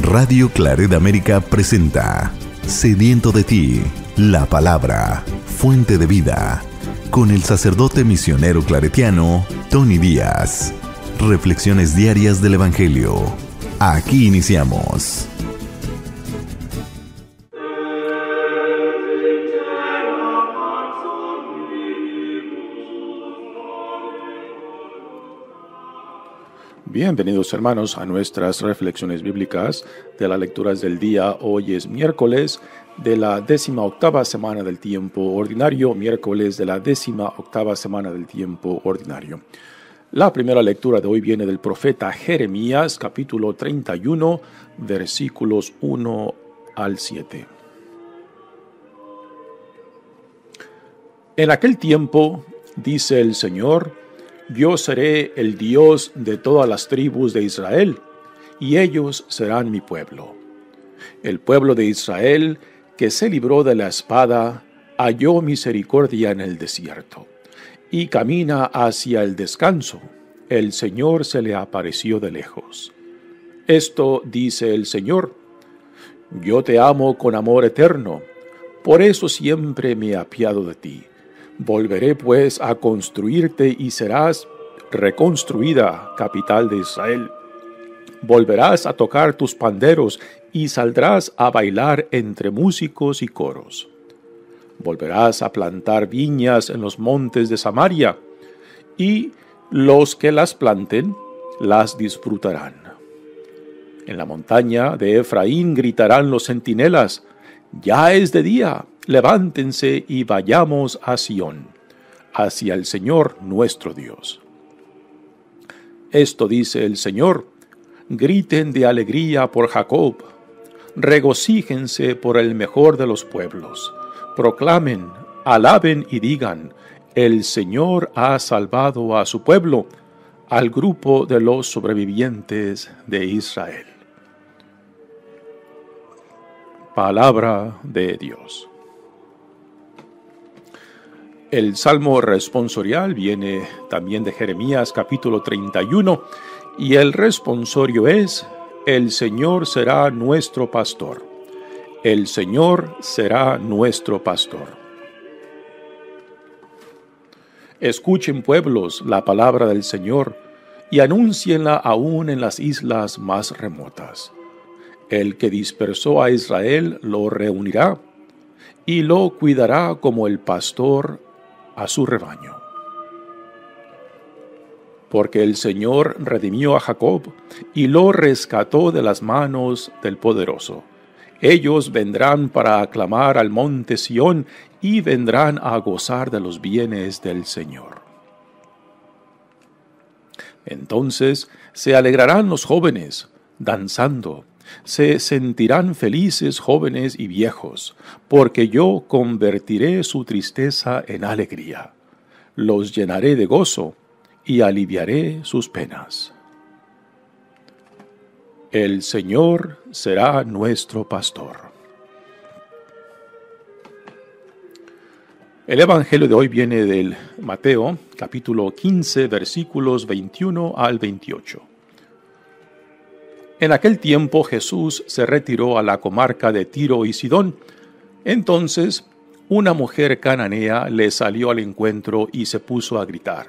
Radio Claret América presenta Sediento de ti, la palabra, fuente de vida, con el sacerdote misionero claretiano, Tony Díaz. Reflexiones diarias del Evangelio. Aquí iniciamos. Bienvenidos hermanos a nuestras reflexiones bíblicas de las lecturas del día. Hoy es miércoles de la 18ª semana del tiempo ordinario, miércoles de la 18ª semana del tiempo ordinario. La primera lectura de hoy viene del profeta Jeremías, capítulo 31, versículos 1 al 7. En aquel tiempo, dice el Señor, yo seré el Dios de todas las tribus de Israel, y ellos serán mi pueblo. El pueblo de Israel, que se libró de la espada, halló misericordia en el desierto, y camina hacia el descanso. El Señor se le apareció de lejos. Esto dice el Señor: yo te amo con amor eterno, por eso siempre me apiado de ti. Volveré pues a construirte y serás reconstruida, capital de Israel. Volverás a tocar tus panderos y saldrás a bailar entre músicos y coros. Volverás a plantar viñas en los montes de Samaria, y los que las planten las disfrutarán. En la montaña de Efraín gritarán los centinelas: ya es de día. Levántense y vayamos a Sión, hacia el Señor nuestro Dios. Esto dice el Señor: griten de alegría por Jacob, regocíjense por el mejor de los pueblos, proclamen, alaben y digan: el Señor ha salvado a su pueblo, al grupo de los sobrevivientes de Israel. Palabra de Dios. El salmo responsorial viene también de Jeremías capítulo 31 y el responsorio es: el Señor será nuestro pastor. El Señor será nuestro pastor. Escuchen, pueblos, la palabra del Señor y anúncienla aún en las islas más remotas. El que dispersó a Israel lo reunirá y lo cuidará como el pastor a su rebaño. Porque el Señor redimió a Jacob y lo rescató de las manos del poderoso. Ellos vendrán para aclamar al monte Sión y vendrán a gozar de los bienes del Señor. Entonces se alegrarán los jóvenes, danzando. Se sentirán felices jóvenes y viejos, porque yo convertiré su tristeza en alegría. Los llenaré de gozo y aliviaré sus penas. El Señor será nuestro pastor. El Evangelio de hoy viene del Mateo, capítulo 15, versículos 21 al 28. En aquel tiempo Jesús se retiró a la comarca de Tiro y Sidón. Entonces una mujer cananea le salió al encuentro y se puso a gritar: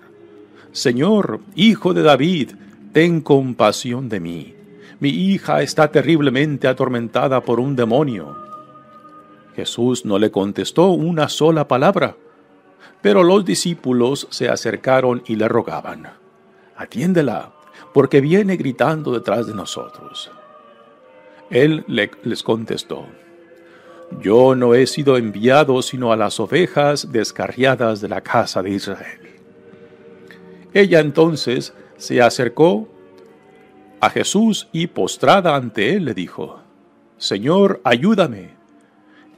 Señor, Hijo de David, ten compasión de mí. Mi hija está terriblemente atormentada por un demonio. Jesús no le contestó una sola palabra, pero los discípulos se acercaron y le rogaban: atiéndela, porque viene gritando detrás de nosotros. Él les contestó: yo no he sido enviado sino a las ovejas descarriadas de la casa de Israel. Ella entonces se acercó a Jesús y postrada ante él le dijo: Señor, ayúdame.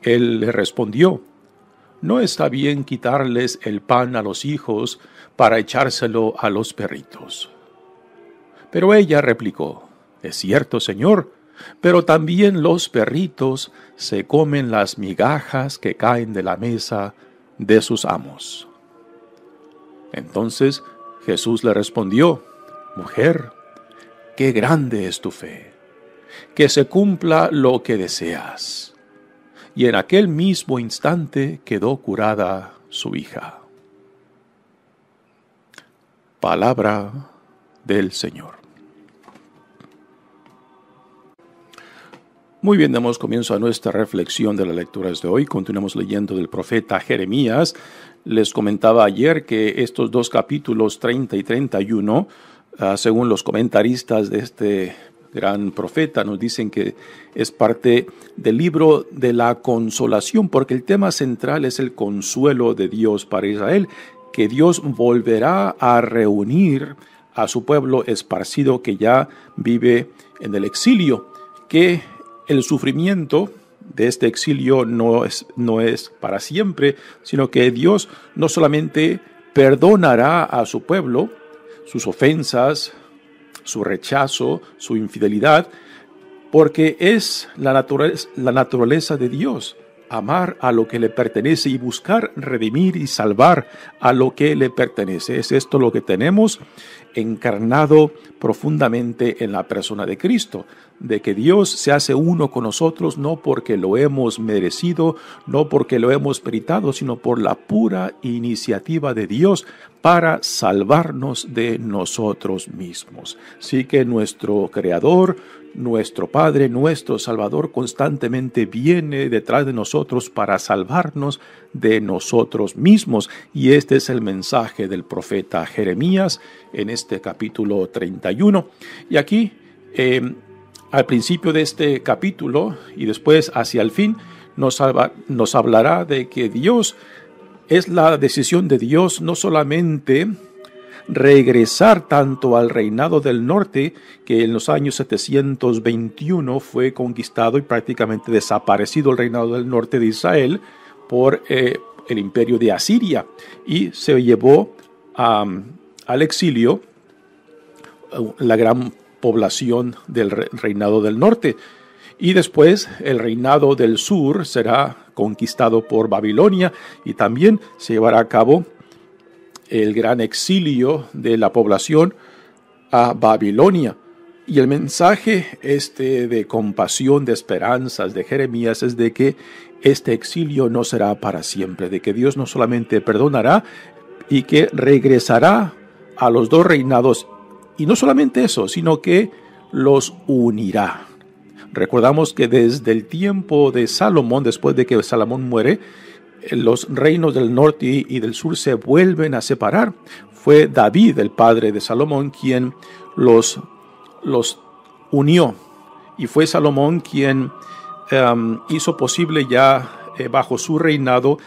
Él le respondió: no está bien quitarles el pan a los hijos para echárselo a los perritos. Pero ella replicó: es cierto, Señor, pero también los perritos se comen las migajas que caen de la mesa de sus amos. Entonces Jesús le respondió: mujer, qué grande es tu fe. que se cumpla lo que deseas. Y en aquel mismo instante quedó curada su hija. Palabra del Señor. Muy bien, damos comienzo a nuestra reflexión de las lecturas de hoy. Continuamos leyendo del profeta Jeremías. Les comentaba ayer que estos dos capítulos 30 y 31, según los comentaristas de este gran profeta, nos dicen que es parte del libro de la consolación, porque el tema central es el consuelo de Dios para Israel, que Dios volverá a reunir a su pueblo esparcido que ya vive en el exilio, que el sufrimiento de este exilio no es para siempre, sino que Dios no solamente perdonará a su pueblo sus ofensas, su rechazo, su infidelidad, porque es la naturaleza de Dios, amar a lo que le pertenece y buscar redimir y salvar a lo que le pertenece. Es esto lo que tenemos encarnado profundamente en la persona de Cristo, de que Dios se hace uno con nosotros no porque lo hemos merecido, no porque lo hemos meritado, sino por la pura iniciativa de Dios para salvarnos de nosotros mismos. Así que nuestro Creador, nuestro Padre, nuestro Salvador constantemente viene detrás de nosotros para salvarnos de nosotros mismos. Y este es el mensaje del profeta Jeremías en este capítulo 31. Y aquí, al principio de este capítulo y después hacia el fin, nos hablará de que Dios, es la decisión de Dios no solamente regresar tanto al reinado del norte, que en los años 721 fue conquistado y prácticamente desaparecido el reinado del norte de Israel por el imperio de Asiria, y se llevó al exilio la gran población del reinado del norte. Y después el reinado del sur será conquistado por Babilonia y también se llevará a cabo el gran exilio de la población a Babilonia. Y el mensaje de compasión, de esperanzas de Jeremías es de que este exilio no será para siempre, de que Dios no solamente perdonará y que regresará a los dos reinados, y no solamente eso, sino que los unirá. Recordamos que desde el tiempo de Salomón, después de que Salomón muere, los reinos del norte y del sur se vuelven a separar. Fue David, el padre de Salomón, quien los unió. Y fue Salomón quien hizo posible ya bajo su reinado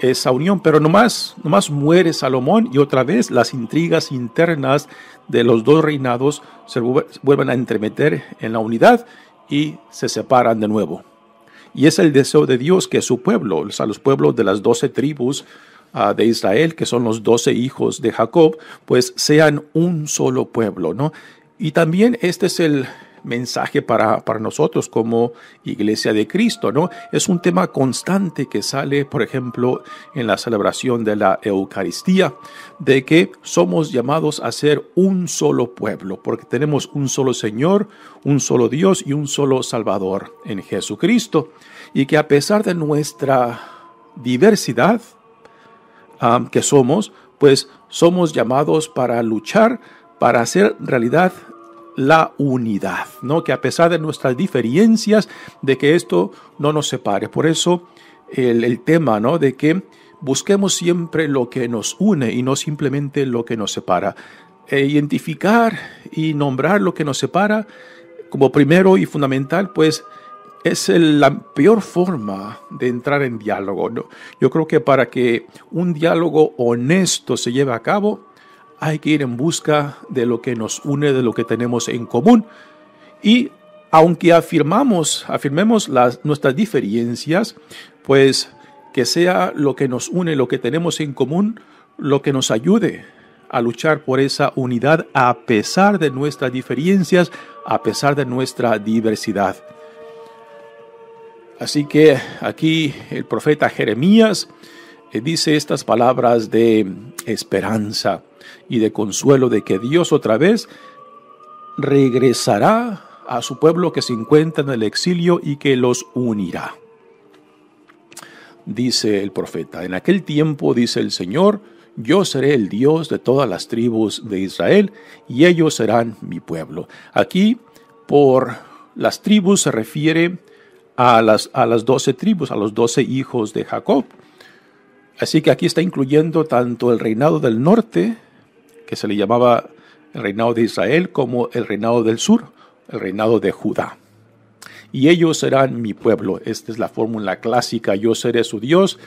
esa unión. Pero nomás muere Salomón y otra vez las intrigas internas de los dos reinados se vuelven a entremeter en la unidad y se separan de nuevo. Y es el deseo de Dios que su pueblo, o sea, los pueblos de las 12 tribus de Israel, que son los 12 hijos de Jacob, pues sean un solo pueblo, ¿no? Y también este es el mensaje para nosotros como Iglesia de Cristo, ¿no? Es un tema constante que sale, por ejemplo, en la celebración de la Eucaristía, de que somos llamados a ser un solo pueblo, porque tenemos un solo Señor, un solo Dios y un solo Salvador en Jesucristo, y que a pesar de nuestra diversidad que somos, pues somos llamados para luchar, para hacer realidad la unidad, ¿no? Que a pesar de nuestras diferencias, de que esto no nos separe. Por eso el tema, ¿no? De que busquemos siempre lo que nos une y no simplemente lo que nos separa. Identificar y nombrar lo que nos separa como primero y fundamental, pues es la peor forma de entrar en diálogo, ¿no? Yo creo que para que un diálogo honesto se lleve a cabo, hay que ir en busca de lo que nos une, de lo que tenemos en común. Y aunque afirmemos nuestras diferencias, pues que sea lo que nos une, lo que tenemos en común, lo que nos ayude a luchar por esa unidad a pesar de nuestras diferencias, a pesar de nuestra diversidad. Así que aquí el profeta Jeremías dice estas palabras de esperanza y de consuelo, de que Dios otra vez regresará a su pueblo que se encuentra en el exilio y que los unirá. Dice el profeta: en aquel tiempo, dice el Señor, yo seré el Dios de todas las tribus de Israel y ellos serán mi pueblo. Aquí, por las tribus, se refiere a las 12 tribus, a los 12 hijos de Jacob. Así que aquí está incluyendo tanto el reinado del norte, que se le llamaba el reinado de Israel, como el reinado del sur, el reinado de Judá. Y ellos serán mi pueblo. Esta es la fórmula clásica: yo seré su Dios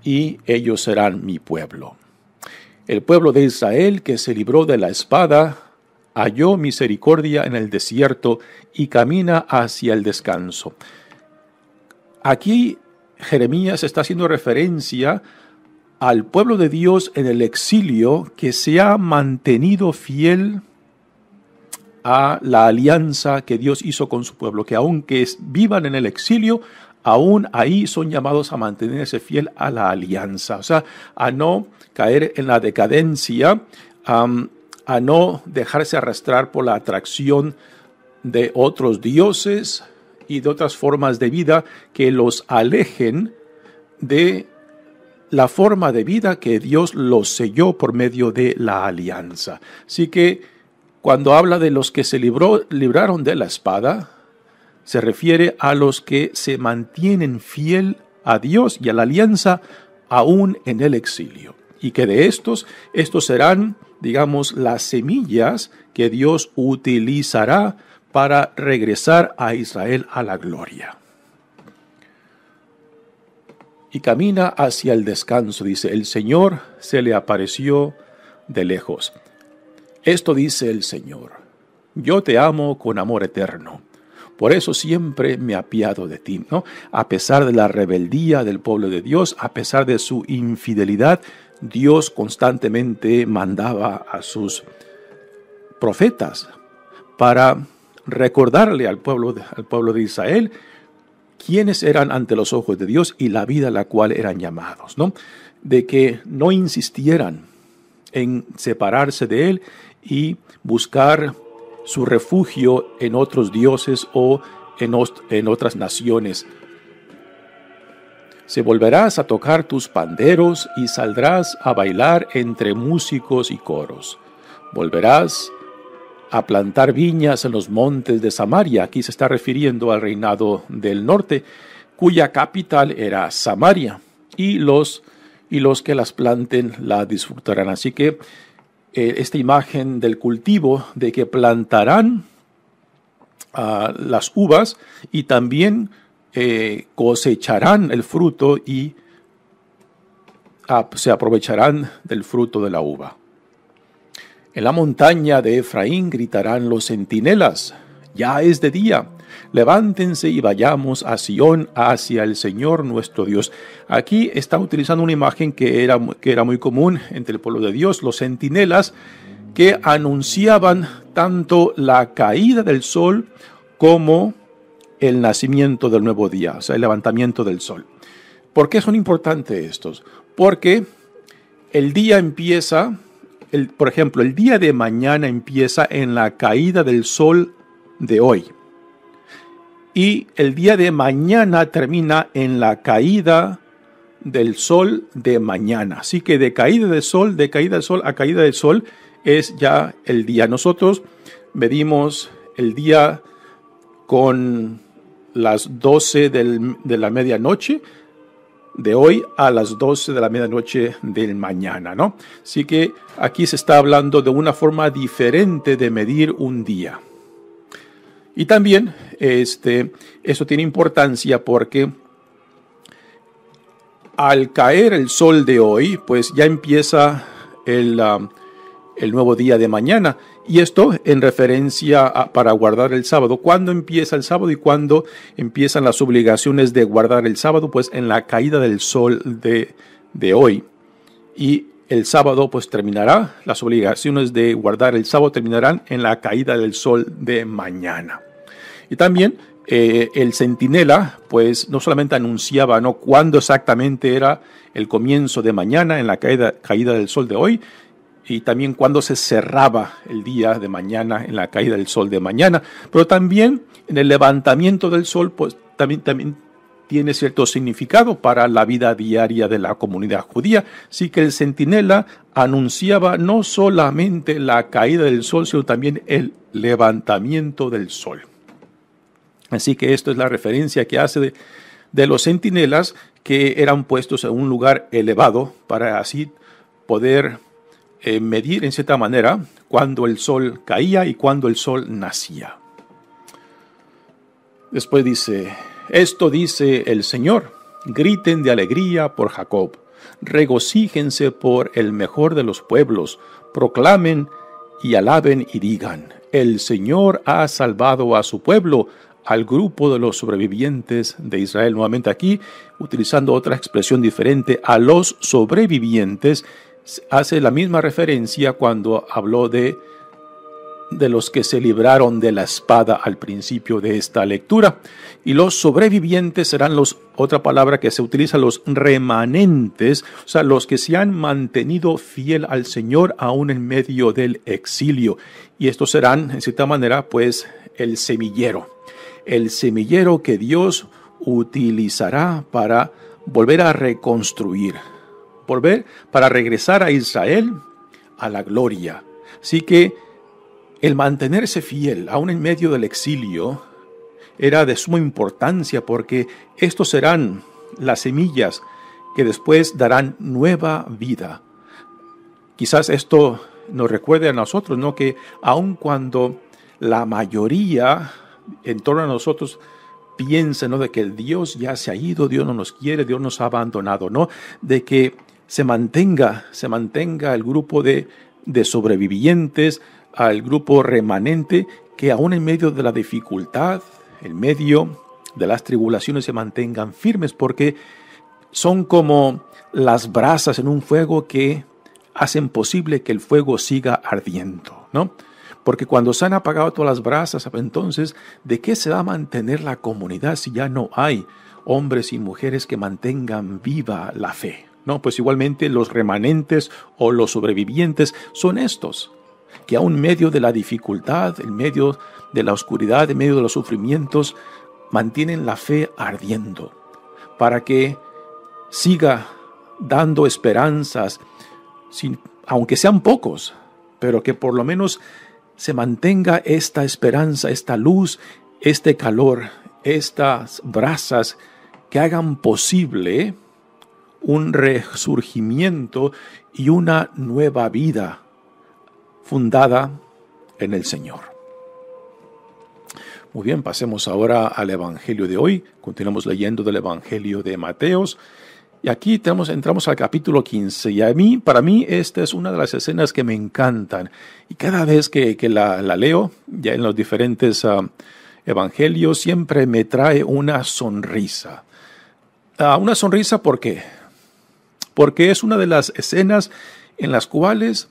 y ellos serán mi pueblo. El pueblo de Israel, que se libró de la espada, halló misericordia en el desierto y camina hacia el descanso. Aquí Jeremías está haciendo referencia al pueblo de Dios en el exilio, que se ha mantenido fiel a la alianza que Dios hizo con su pueblo, que aunque vivan en el exilio, aún ahí son llamados a mantenerse fiel a la alianza, o sea, a no caer en la decadencia, a no dejarse arrastrar por la atracción de otros dioses y de otras formas de vida que los alejen de la forma de vida que Dios los selló por medio de la alianza. Así que cuando habla de los que se libraron de la espada, se refiere a los que se mantienen fiel a Dios y a la alianza aún en el exilio. Y que de estos serán, digamos, las semillas que Dios utilizará para regresar a Israel a la gloria. Y camina hacia el descanso, dice: el Señor se le apareció de lejos. Esto dice el Señor: yo te amo con amor eterno, por eso siempre me apiado de ti, ¿no? A pesar de la rebeldía del pueblo de Dios, a pesar de su infidelidad, Dios constantemente mandaba a sus profetas para recordarle al pueblo de Israel quiénes eran ante los ojos de Dios y la vida a la cual eran llamados, ¿no? De que no insistieran en separarse de Él y buscar su refugio en otros dioses o en otras naciones. Se volverás a tocar tus panderos y saldrás a bailar entre músicos y coros. Volverás a plantar viñas en los montes de Samaria. Aquí se está refiriendo al reinado del norte, cuya capital era Samaria, y los que las planten la disfrutarán. Así que esta imagen del cultivo, de que plantarán las uvas y también cosecharán el fruto y se aprovecharán del fruto de la uva. En la montaña de Efraín gritarán los centinelas: ya es de día, levántense y vayamos a Sión, hacia el Señor nuestro Dios. Aquí está utilizando una imagen que era muy común entre el pueblo de Dios, los centinelas, que anunciaban tanto la caída del sol como el nacimiento del nuevo día, o sea, el levantamiento del sol. ¿Por qué son importantes estos? Porque el día empieza, por ejemplo, el día de mañana empieza en la caída del sol de hoy. Y el día de mañana termina en la caída del sol de mañana. Así que de caída del sol a caída del sol es ya el día. Nosotros medimos el día con las 12 de la medianoche de hoy a las 12 de la medianoche del mañana, ¿no? Así que aquí se está hablando de una forma diferente de medir un día. Y también eso tiene importancia porque al caer el sol de hoy, pues ya empieza el nuevo día de mañana. Y esto en referencia para guardar el sábado. ¿Cuándo empieza el sábado y cuándo empiezan las obligaciones de guardar el sábado? Pues en la caída del sol de hoy. Y el sábado pues terminará, las obligaciones de guardar el sábado terminarán en la caída del sol de mañana. Y también el centinela pues no solamente anunciaba cuándo exactamente era el comienzo de mañana en la caída del sol de hoy, y también cuando se cerraba el día de mañana, en la caída del sol de mañana, pero también en el levantamiento del sol, pues también tiene cierto significado para la vida diaria de la comunidad judía. Así que el centinela anunciaba no solamente la caída del sol, sino también el levantamiento del sol. Así que esto es la referencia que hace de los centinelas, que eran puestos en un lugar elevado para así poder medir en cierta manera cuando el sol caía y cuando el sol nacía. Después dice: esto dice el Señor, griten de alegría por Jacob, regocíjense por el mejor de los pueblos, proclamen y alaben y digan: el Señor ha salvado a su pueblo, al grupo de los sobrevivientes de Israel. Nuevamente aquí, utilizando otra expresión diferente, a los sobrevivientes, hace la misma referencia cuando habló de los que se libraron de la espada al principio de esta lectura. Y los sobrevivientes serán otra palabra que se utiliza, los remanentes, o sea, los que se han mantenido fiel al Señor aún en medio del exilio. Y estos serán, en cierta manera, pues el semillero que Dios utilizará para volver a reconstruir, para regresar a Israel a la gloria. Así que el mantenerse fiel, aún en medio del exilio, era de suma importancia, porque estos serán las semillas que después darán nueva vida. Quizás esto nos recuerde a nosotros, ¿no? Que aun cuando la mayoría en torno a nosotros piensa, ¿no?, de que Dios ya se ha ido, Dios no nos quiere, Dios nos ha abandonado, ¿no? De que se mantenga el grupo de sobrevivientes, al grupo remanente, que aún en medio de la dificultad, en medio de las tribulaciones, se mantengan firmes, porque son como las brasas en un fuego que hacen posible que el fuego siga ardiendo, ¿no? Porque cuando se han apagado todas las brasas, entonces, ¿de qué se va a mantener la comunidad si ya no hay hombres y mujeres que mantengan viva la fe? No, pues igualmente los remanentes o los sobrevivientes son estos, que aún en medio de la dificultad, en medio de la oscuridad, en medio de los sufrimientos, mantienen la fe ardiendo, para que siga dando esperanzas, aunque sean pocos, pero que por lo menos se mantenga esta esperanza, esta luz, este calor, estas brasas que hagan posible un resurgimiento y una nueva vida fundada en el Señor. Muy bien, pasemos ahora al Evangelio de hoy. Continuamos leyendo del Evangelio de Mateos. Y aquí entramos al capítulo 15. Y para mí, esta es una de las escenas que me encantan. Y cada vez que la leo, ya en los diferentes evangelios, siempre me trae una sonrisa. Una sonrisa, ¿por qué? Porque es una de las escenas en las cuales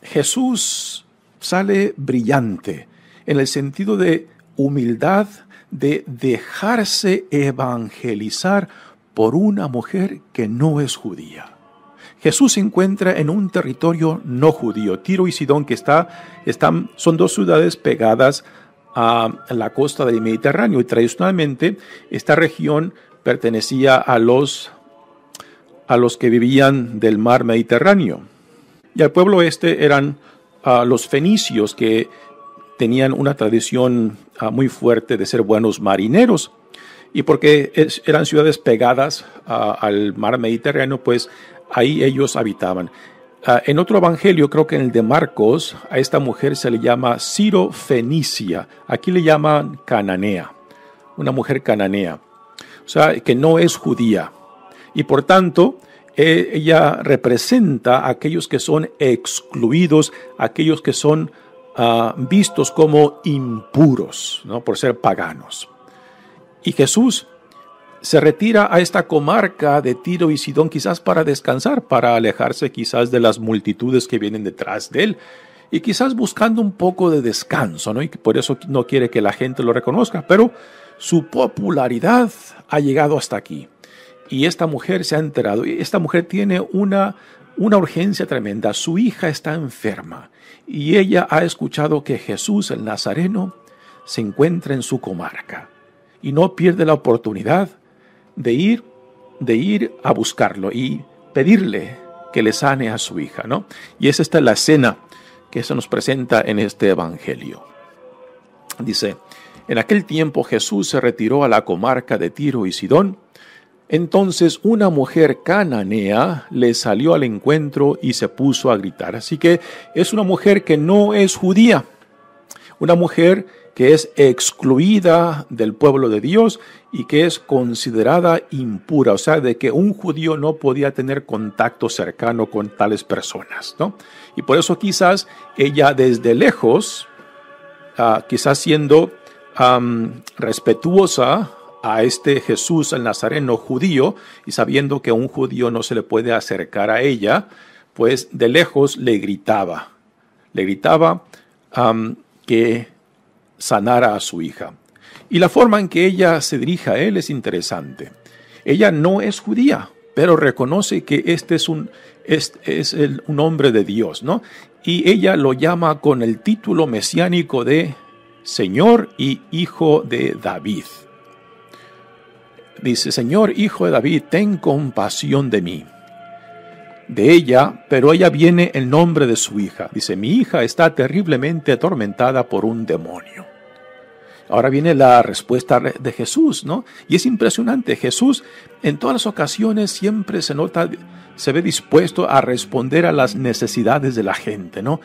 Jesús sale brillante, en el sentido de humildad, de dejarse evangelizar por una mujer que no es judía. Jesús se encuentra en un territorio no judío, Tiro y Sidón, que son dos ciudades pegadas a la costa del Mediterráneo, y tradicionalmente esta región pertenecía a los que vivían del mar Mediterráneo. Y al pueblo eran los fenicios, que tenían una tradición muy fuerte de ser buenos marineros. Y porque eran ciudades pegadas al mar Mediterráneo, pues ahí ellos habitaban. En otro evangelio, creo que en el de Marcos, a esta mujer se le llama Ciro-Fenicia. Aquí le llaman cananea, una mujer cananea. O sea, que no es judía. Y por tanto, ella representa a aquellos que son excluidos, aquellos que son vistos como impuros, ¿no?, por ser paganos. Y Jesús se retira a esta comarca de Tiro y Sidón, quizás para descansar, para alejarse quizás de las multitudes que vienen detrás de él, y quizás buscando un poco de descanso, ¿no? Y por eso no quiere que la gente lo reconozca, pero su popularidad ha llegado hasta aquí. Y esta mujer se ha enterado, y esta mujer tiene una una urgencia tremenda. Su hija está enferma y ella ha escuchado que Jesús el Nazareno se encuentra en su comarca y no pierde la oportunidad de ir a buscarlo y pedirle que le sane a su hija, ¿no? Y esta es la escena que se nos presenta en este evangelio. Dice: en aquel tiempo Jesús se retiró a la comarca de Tiro y Sidón. Entonces una mujer cananea le salió al encuentro y se puso a gritar. Así que es una mujer que no es judía, una mujer que es excluida del pueblo de Dios y que es considerada impura, o sea, de que un judío no podía tener contacto cercano con tales personas, ¿no? Y por eso quizás ella desde lejos, quizás siendo respetuosa a este Jesús el Nazareno judío y sabiendo que a un judío no se le puede acercar a ella, pues de lejos le gritaba que sanara a su hija. Y la forma en que ella se dirige a él es interesante. Ella no es judía, pero reconoce que este es un hombre de Dios, ¿no? Y ella lo llama con el título mesiánico de Señor y Hijo de David. Dice: Señor, Hijo de David, ten compasión de mí. De ella, pero ella viene en nombre de su hija. Dice: mi hija está terriblemente atormentada por un demonio. Ahora viene la respuesta de Jesús, ¿no? Y es impresionante. Jesús en todas las ocasiones siempre se ve dispuesto a responder a las necesidades de la gente, ¿no?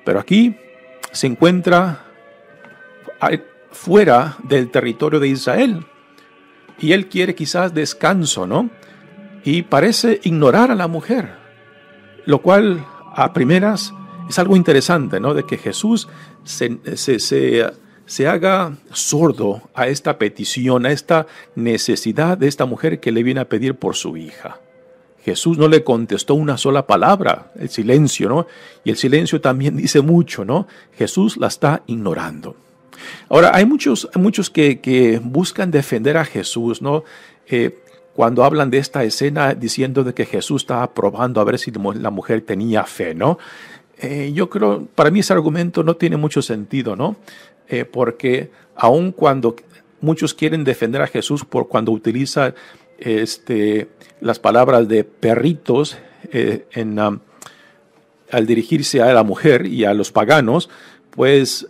Pero aquí se encuentra fuera del territorio de Israel y él quiere quizás descanso, ¿no? Y parece ignorar a la mujer, lo cual a primeras es algo interesante, ¿no? De que Jesús se haga sordo a esta petición, a esta necesidad de esta mujer que le viene a pedir por su hija. Jesús no le contestó una sola palabra, el silencio, ¿no? Y el silencio también dice mucho, ¿no? Jesús la está ignorando. Ahora, hay muchos que buscan defender a Jesús, ¿no? Cuando hablan de esta escena diciendo de que Jesús estaba probando a ver si la mujer tenía fe, ¿no? Yo creo, para mí ese argumento no tiene mucho sentido, ¿no? Porque aun cuando muchos quieren defender a Jesús por cuando utiliza las palabras de perritos al dirigirse a la mujer y a los paganos, pues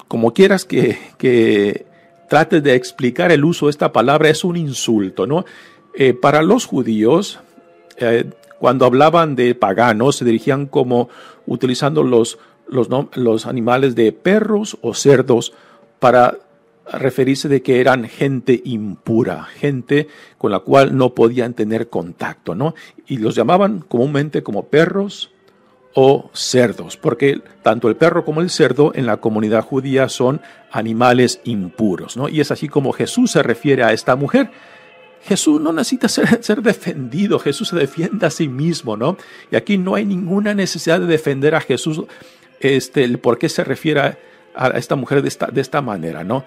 como quieras que trates de explicar el uso de esta palabra, es un insulto, ¿no? Para los judíos, cuando hablaban de paganos, se dirigían como utilizando los animales de perros o cerdos para referirse de que eran gente impura, gente con la cual no podían tener contacto, ¿no? Y los llamaban comúnmente como perros o cerdos, porque tanto el perro como el cerdo en la comunidad judía son animales impuros, ¿no? Y es así como Jesús se refiere a esta mujer. Jesús no necesita ser defendido, Jesús se defiende a sí mismo, ¿no? Y aquí no hay ninguna necesidad de defender a Jesús, por qué se refiere a esta mujer de esta manera, ¿no?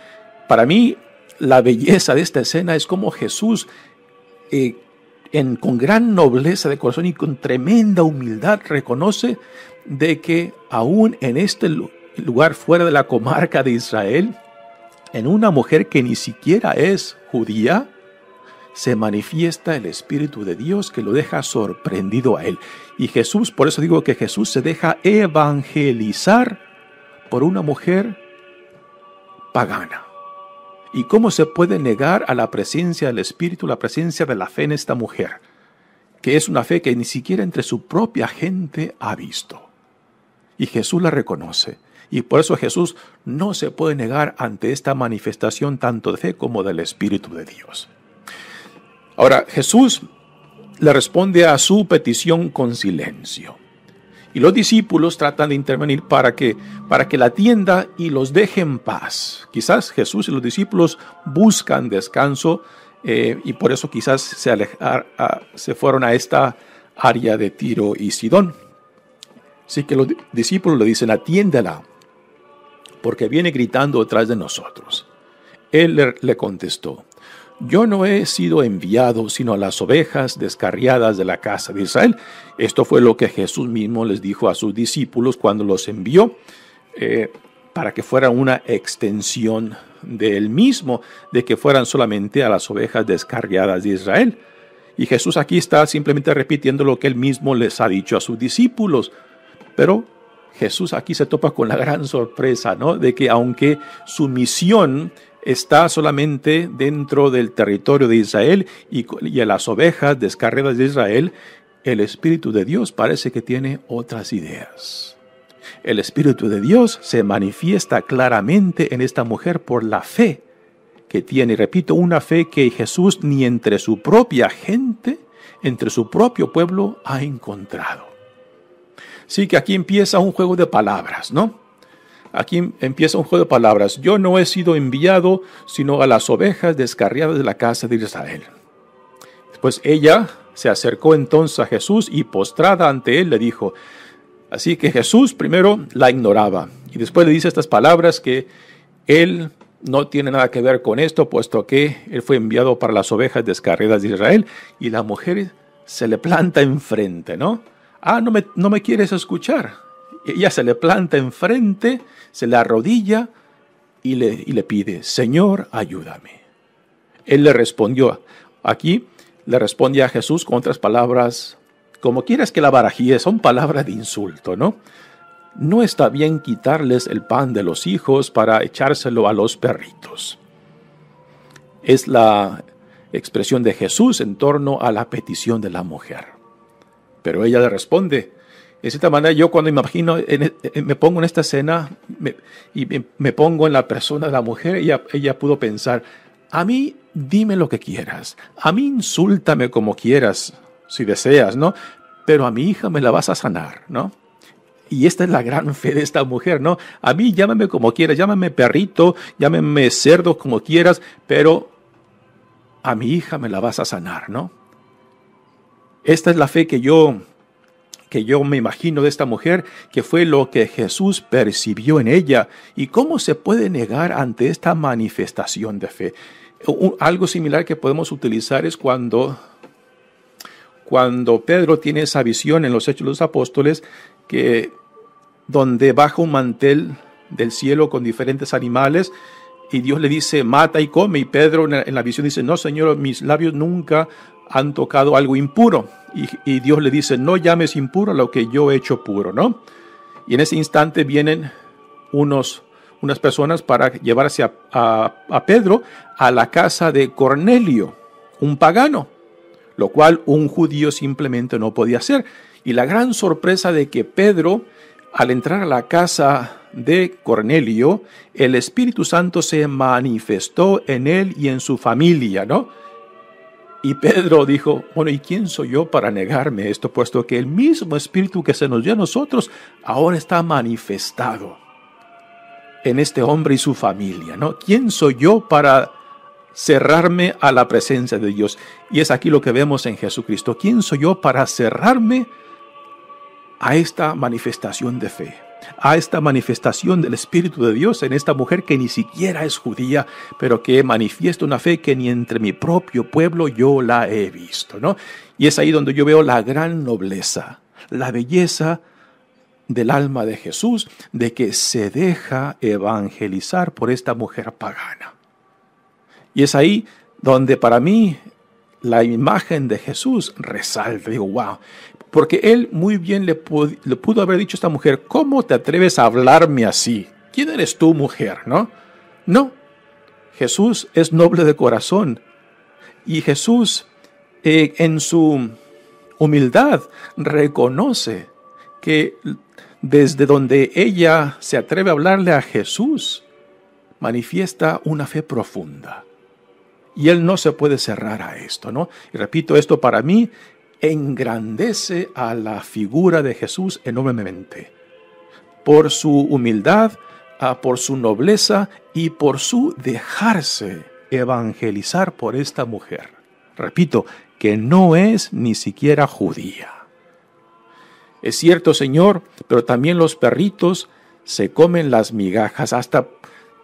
Para mí, la belleza de esta escena es como Jesús, con gran nobleza de corazón y con tremenda humildad, reconoce de que aún en este lugar fuera de la comarca de Israel, en una mujer que ni siquiera es judía, se manifiesta el Espíritu de Dios que lo deja sorprendido a él. Y Jesús, por eso digo que Jesús se deja evangelizar por una mujer pagana. ¿Y cómo se puede negar a la presencia del Espíritu, la presencia de la fe en esta mujer? Que es una fe que ni siquiera entre su propia gente ha visto. Y Jesús la reconoce. Y por eso Jesús no se puede negar ante esta manifestación tanto de fe como del Espíritu de Dios. Ahora, Jesús le responde a su petición con silencio. Y los discípulos tratan de intervenir para que la atienda y los deje en paz. Quizás Jesús y los discípulos buscan descanso y por eso quizás se fueron a esta área de Tiro y Sidón. Así que los discípulos le dicen: atiéndela, porque viene gritando detrás de nosotros. Él le contestó: yo no he sido enviado sino a las ovejas descarriadas de la casa de Israel. Esto fue lo que Jesús mismo les dijo a sus discípulos cuando los envió para que fueran una extensión de él mismo, de que fueran solamente a las ovejas descarriadas de Israel. Y Jesús aquí está simplemente repitiendo lo que él mismo les ha dicho a sus discípulos. Pero Jesús aquí se topa con la gran sorpresa, ¿no? De que aunque su misión está solamente dentro del territorio de Israel y a las ovejas descarriadas de Israel, el Espíritu de Dios parece que tiene otras ideas. El Espíritu de Dios se manifiesta claramente en esta mujer por la fe que tiene. Y repito, una fe que Jesús ni entre su propia gente, entre su propio pueblo, ha encontrado. Sí que aquí empieza un juego de palabras, ¿no? Aquí empieza un juego de palabras. Yo no he sido enviado sino a las ovejas descarriadas de la casa de Israel. Después ella se acercó entonces a Jesús y postrada ante él le dijo. Así que Jesús primero la ignoraba y después le dice estas palabras que él no tiene nada que ver con esto, puesto que él fue enviado para las ovejas descarriadas de Israel, y la mujer se le planta enfrente, ¿no? No me quieres escuchar. Ella se le planta enfrente, se le arrodilla y le pide, Señor, ayúdame. Él le respondió, aquí le responde a Jesús con otras palabras, como quieras que la barajíe, son palabras de insulto, ¿no? No está bien quitarles el pan de los hijos para echárselo a los perritos. Es la expresión de Jesús en torno a la petición de la mujer. Pero ella le responde, de cierta manera yo cuando imagino, me pongo en esta escena y me pongo en la persona de la mujer, ella pudo pensar, a mí dime lo que quieras, a mí insúltame como quieras, si deseas, ¿no? Pero a mi hija me la vas a sanar, ¿no? Y esta es la gran fe de esta mujer, ¿no? A mí llámame como quieras, llámame perrito, llámame cerdo como quieras, pero a mi hija me la vas a sanar, ¿no? Esta es la fe que yo me imagino de esta mujer, que fue lo que Jesús percibió en ella. ¿Y cómo se puede negar ante esta manifestación de fe? Algo similar que podemos utilizar es cuando Pedro tiene esa visión en los Hechos de los Apóstoles, que donde baja un mantel del cielo con diferentes animales, y Dios le dice, mata y come, y Pedro en la visión dice, no, Señor, mis labios nunca han tocado algo impuro. Y Dios le dice, no llames impuro a lo que yo he hecho puro, ¿no? Y en ese instante vienen unas personas para llevarse a Pedro a la casa de Cornelio, un pagano, lo cual un judío simplemente no podía hacer. Y la gran sorpresa de que Pedro, al entrar a la casa de Cornelio, el Espíritu Santo se manifestó en él y en su familia, ¿no? Y Pedro dijo, bueno, ¿y quién soy yo para negarme esto? Puesto que el mismo Espíritu que se nos dio a nosotros ahora está manifestado en este hombre y su familia, ¿no? ¿Quién soy yo para cerrarme a la presencia de Dios? Y es aquí lo que vemos en Jesucristo. ¿Quién soy yo para cerrarme a esta manifestación de fe? A esta manifestación del Espíritu de Dios en esta mujer que ni siquiera es judía, pero que manifiesta una fe que ni entre mi propio pueblo yo la he visto, ¿no? Y es ahí donde yo veo la gran nobleza, la belleza del alma de Jesús, de que se deja evangelizar por esta mujer pagana. Y es ahí donde para mí la imagen de Jesús resalta. Digo, wow. Porque él muy bien le pudo haber dicho a esta mujer, ¿cómo te atreves a hablarme así? ¿Quién eres tú, mujer? ¿No? No. Jesús es noble de corazón. Y Jesús, en su humildad, reconoce que desde donde ella se atreve a hablarle a Jesús, manifiesta una fe profunda. Y él no se puede cerrar a esto, ¿no? Y repito, esto para mí engrandece a la figura de Jesús enormemente. Por su humildad, por su nobleza y por su dejarse evangelizar por esta mujer. Repito, que no es ni siquiera judía. Es cierto, Señor, pero también los perritos se comen las migajas. Hasta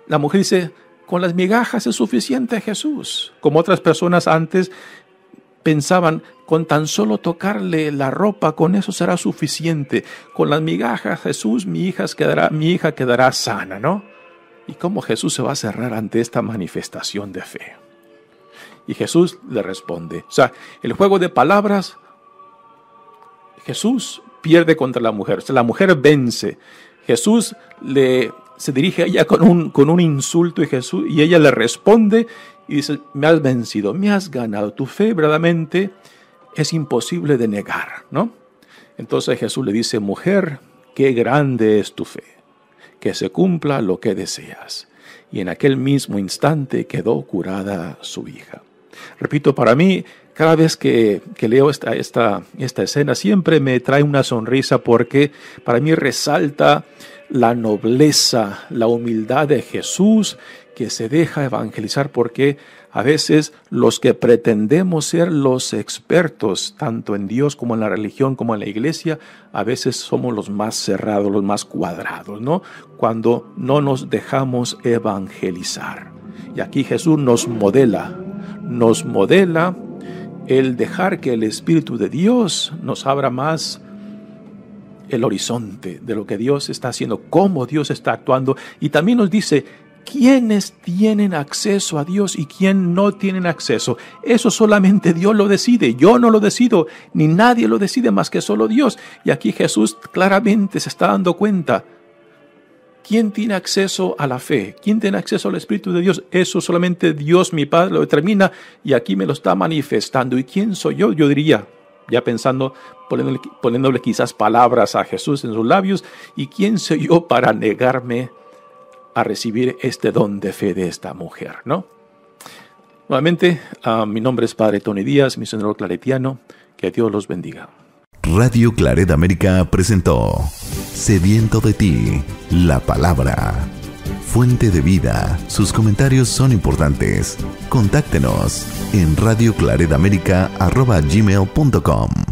la mujer dice, con las migajas es suficiente, Jesús. Como otras personas antes pensaban, con tan solo tocarle la ropa, con eso será suficiente. Con las migajas, Jesús, mi hija quedará sana, ¿no? ¿Y cómo Jesús se va a cerrar ante esta manifestación de fe? Y Jesús le responde. O sea, el juego de palabras, Jesús pierde contra la mujer. O sea, la mujer vence. Jesús se dirige a ella con un insulto y ella le responde y dice, me has vencido, me has ganado. Tu fe verdaderamente es imposible de negar, ¿no? Entonces Jesús le dice, mujer, qué grande es tu fe, que se cumpla lo que deseas. Y en aquel mismo instante quedó curada su hija. Repito, para mí, cada vez que leo esta escena, siempre me trae una sonrisa porque para mí resalta la nobleza, la humildad de Jesús que se deja evangelizar, porque a veces los que pretendemos ser los expertos, tanto en Dios como en la religión, como en la iglesia, a veces somos los más cerrados, los más cuadrados, ¿no? Cuando no nos dejamos evangelizar. Y aquí Jesús nos modela el dejar que el Espíritu de Dios nos abra más el horizonte de lo que Dios está haciendo, cómo Dios está actuando, y también nos dice quiénes tienen acceso a Dios y quién no tienen acceso. Eso solamente Dios lo decide. Yo no lo decido, ni nadie lo decide más que solo Dios. Y aquí Jesús claramente se está dando cuenta. ¿Quién tiene acceso a la fe? ¿Quién tiene acceso al Espíritu de Dios? Eso solamente Dios, mi Padre, lo determina, y aquí me lo está manifestando. ¿Y quién soy yo? Yo diría, ya pensando, poniéndole quizás palabras a Jesús en sus labios, ¿y quién soy yo para negarme a recibir este don de fe de esta mujer, ¿no? Nuevamente, mi nombre es Padre Tony Díaz, misionero claretiano. Que Dios los bendiga. Radio Claret América presentó Sediento de ti, la palabra. Fuente de vida. Sus comentarios son importantes. Contáctenos en radioclaretamerica@gmail.com.